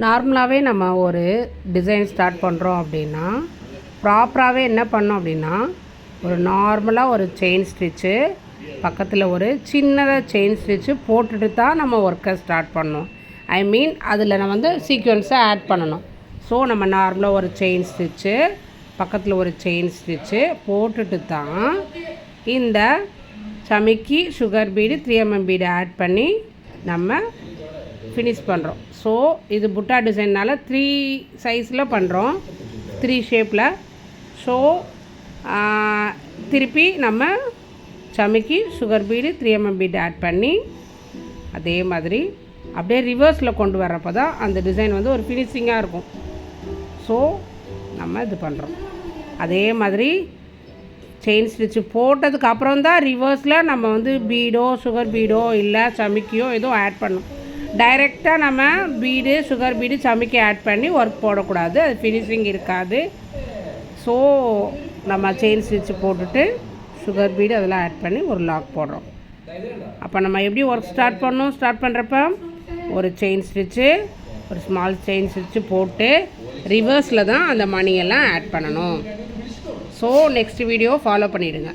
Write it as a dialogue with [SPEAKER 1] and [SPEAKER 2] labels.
[SPEAKER 1] நார்மலாகவே நம்ம ஒரு டிசைன் ஸ்டார்ட் பண்ணுறோம் அப்படின்னா ப்ராப்பராகவே என்ன பண்ணோம் அப்படின்னா ஒரு நார்மலாக ஒரு செயின் ஸ்டிச்சு பக்கத்தில் ஒரு சின்னதாக செயின் ஸ்டிச்சு போட்டுட்டு தான் நம்ம ஒர்க்கை ஸ்டார்ட் பண்ணணும். ஐ மீன் அதில் நம்ம வந்து சீக்வென்ஸை ஆட் பண்ணணும். ஸோ நம்ம நார்மலாக ஒரு செயின் ஸ்டிச்சு பக்கத்தில் ஒரு செயின் ஸ்டிச்சு போட்டுட்டு தான் இந்த சமிக்கி sugar bead 3mm bead add பண்ணி நம்ம ஃபினிஷ் பண்ணுறோம். ஸோ இது புட்டா டிசைன்னால் 3 சைஸில் பண்ணுறோம், 3 ஷேப்பில். ஸோ திருப்பி நம்ம சமிக்கி sugar bead 3mm bead add பண்ணி அதே மாதிரி அப்படியே ரிவர்ஸில் கொண்டு வர்றப்போ தான் அந்த டிசைன் வந்து ஒரு ஃபினிஷிங்காக இருக்கும். ஸோ நம்ம இது பண்ணுறோம். அதே மாதிரி செயின் ஸ்டிச்சு போட்டதுக்கு அப்புறம் தான் ரிவர்ஸில் நம்ம வந்து பீடோ சுகர் பீடோ இல்லை சமிக்கியோ ஏதோ ஆட் பண்ணணும். டைரெக்டாக நம்ம பீடு சுகர் பீடு சமிக்கி ஆட் பண்ணி ஒர்க் போடக்கூடாது, அது ஃபினிஷிங் இருக்காது. ஸோ நம்ம செயின் ஸ்டிச்சு போட்டுட்டு சுகர் பீடு அதெல்லாம் ஆட் பண்ணி ஒரு லாக் போடுறோம். அப்போ நம்ம எப்படி ஒர்க் ஸ்டார்ட் பண்ணுறப்ப ஒரு செயின் ஸ்டிச்சு ஒரு ஸ்மால் செயின் ஸ்டிச்சு போட்டு ரிவர்ஸில் தான் அந்த மணியெல்லாம் ஆட் பண்ணணும். ஸோ நெக்ஸ்ட் வீடியோ ஃபாலோ பண்ணிவிடுங்க.